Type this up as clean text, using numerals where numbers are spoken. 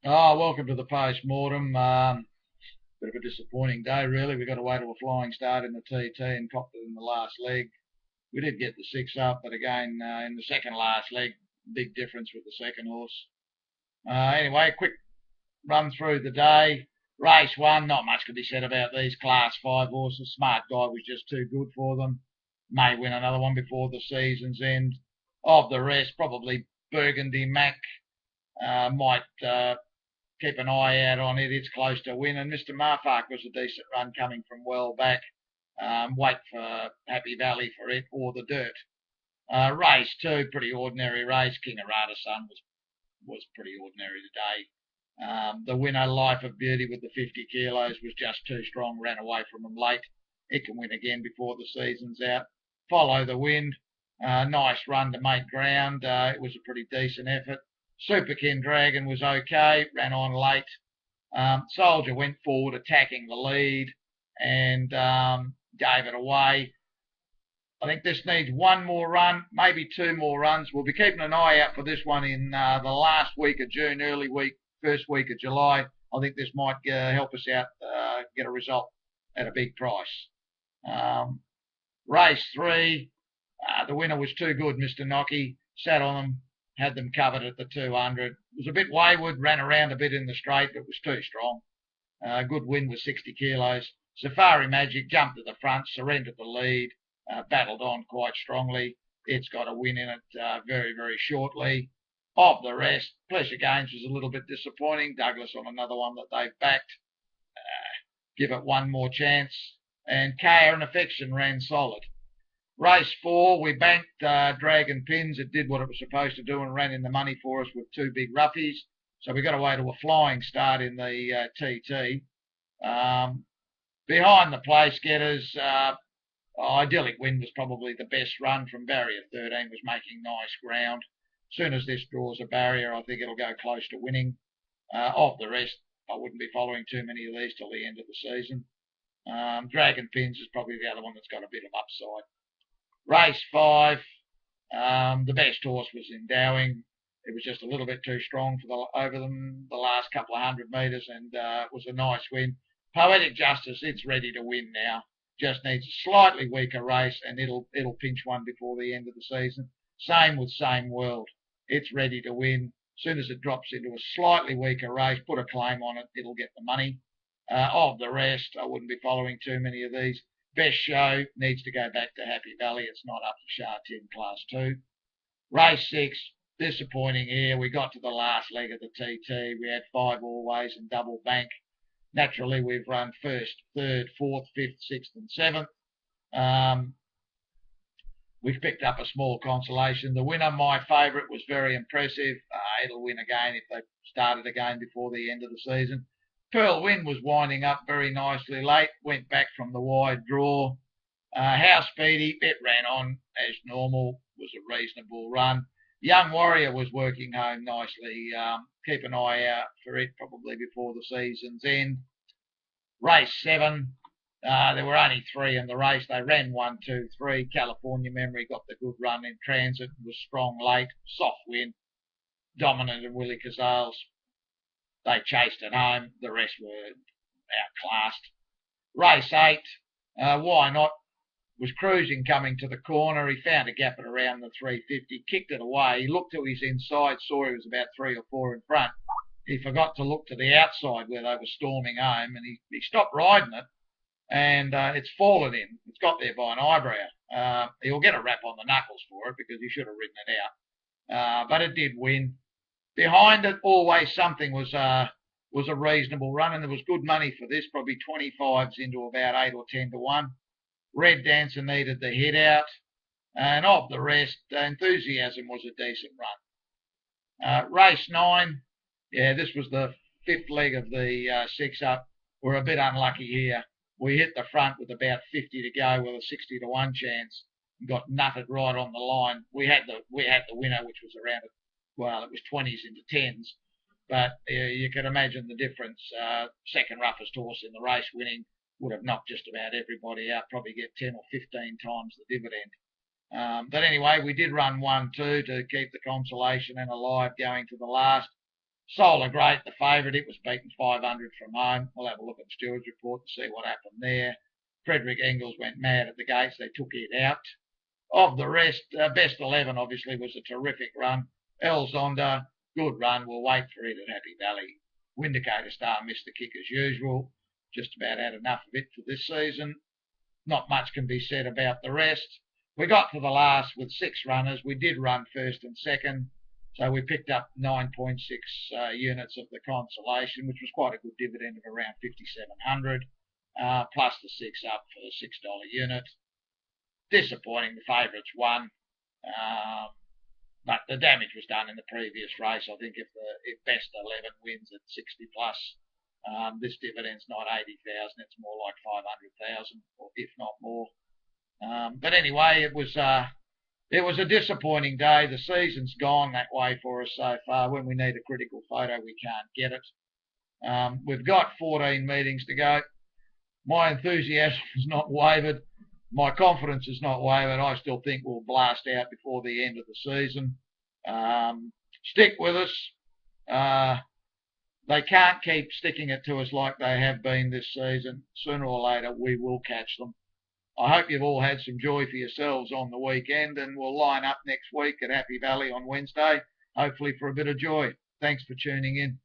Oh, welcome to the post-mortem. Bit of a disappointing day, really. We got away to a flying start in the TT and copped it in the last leg. We did get the six up, but again, in the second last leg, big difference with the second horse. Anyway, quick run through the day. Race one, not much could be said about these Class 5 horses. Smart Guy was just too good for them. May win another one before the season's end. Of the rest, probably Burgundy Mac might keep an eye out on it. It's close to win. And Mr. Marfark was a decent run coming from well back. Wait for Happy Valley for it or the dirt. Race two, pretty ordinary race. King Arata Sun was pretty ordinary today. The winner, Life of Beauty, with the 50 kilos, was just too strong, ran away from him late. It can win again before the season's out. Follow the Wind, nice run to make ground. It was a pretty decent effort. Superkin Dragon was okay, ran on late. Soldier went forward, attacking the lead, and gave it away. I think this needs one more run, maybe two more runs. We'll be keeping an eye out for this one in the last week of June, early week, first week of July. I think this might help us out, get a result at a big price. Race three, the winner was too good, Mr. Nocky. Sat on them, had them covered at the 200. It was a bit wayward, ran around a bit in the straight, but was too strong. Good win with 60 kilos. Safari Magic jumped to the front, surrendered the lead, battled on quite strongly. It's got a win in it very, very shortly. Of the rest, Pleasure Games was a little bit disappointing. Douglas on another one that they've backed. Give it one more chance. And Care and Affection ran solid. Race four, we banked Dragon Pins. It did what it was supposed to do and ran in the money for us with two big roughies. So we got away to a flying start in the TT. Behind the place getters, Idyllic Wind was probably the best run from barrier 13, was making nice ground. As soon as this draws a barrier, I think it'll go close to winning. Of the rest, I wouldn't be following too many of these till the end of the season. Dragon Pins is probably the other one that's got a bit of upside. Race five, the best horse was Endowing. It was just a little bit too strong for over them the last couple of 100 metres, and it was a nice win. Poetic Justice, it's ready to win now. Just needs a slightly weaker race, and it'll pinch one before the end of the season. Same with Same World. It's ready to win. As soon as it drops into a slightly weaker race, put a claim on it, it'll get the money. Of the rest, I wouldn't be following too many of these. Best Show needs to go back to Happy Valley. It's not up to Sha Tin Class 2. Race 6, disappointing here. We got to the last leg of the TT. We had 5 always and double bank. Naturally, we've run first, third, fourth, fifth, sixth, and seventh. We've picked up a small consolation. The winner, my favourite, was very impressive. It'll win again if they started again before the end of the season. Pearl Wind was winding up very nicely late, went back from the wide draw. How Speedy, it ran on as normal, was a reasonable run. Young Warrior was working home nicely. Keep an eye out for it probably before the season's end. Race 7, there were only 3 in the race. They ran 1, 2, 3. California Memory got the good run in transit, was strong late, soft win, dominant of Willie Cazales. They chased it home. The rest were outclassed. Race 8, Why Not, was cruising coming to the corner. He found a gap at around the 350, kicked it away. He looked to his inside, saw he was about 3 or 4 in front. He forgot to look to the outside where they were storming home, and he stopped riding it, and it's fallen in. It's got there by an eyebrow. He'll get a rap on the knuckles for it because he should have ridden it out. But it did win. Behind it, Always Something was a reasonable run, and there was good money for this, probably 25s into about 8 or 10 to 1. Red Dancer needed the hit out, and of the rest, Enthusiasm was a decent run. Race 9, this was the 5th leg of the 6 up. We're a bit unlucky here. We hit the front with about 50 to go with a 60 to 1 chance. Got nutted right on the line. We had the winner, which was around, it was 20s into 10s. But you can imagine the difference. Second roughest horse in the race winning would have knocked just about everybody out, probably get 10 or 15 times the dividend. But anyway, we did run 1, 2 to keep the consolation and alive going to the last. Solar Great, the favourite, it was beaten 500 from home. We'll have a look at the steward's report to see what happened there. Frederick Engels went mad at the gates. They took it out. Of the rest, best 11 obviously was a terrific run. El Zonda, good run. We'll wait for it at Happy Valley. Windicator Star missed the kick as usual. Just about had enough of it for this season. Not much can be said about the rest. We got to the last with 6 runners. We did run first and second. So we picked up 9.6 units of the consolation, which was quite a good dividend of around 5,700, plus the 6 up for the $6 unit. Disappointing, the favourites won, but the damage was done in the previous race. I think if best 11 wins at 60 plus, this dividend's not 80,000; it's more like 500,000, or if not more. But anyway, it was a disappointing day. The season's gone that way for us so far. When we need a critical photo, we can't get it. We've got 14 meetings to go. My enthusiasm has not wavered. My confidence has not wavered. I still think we'll blast out before the end of the season. Stick with us. They can't keep sticking it to us like they have been this season. Sooner or later, we will catch them. I hope you've all had some joy for yourselves on the weekend, and we'll line up next week at Happy Valley on Wednesday, hopefully for a bit of joy. Thanks for tuning in.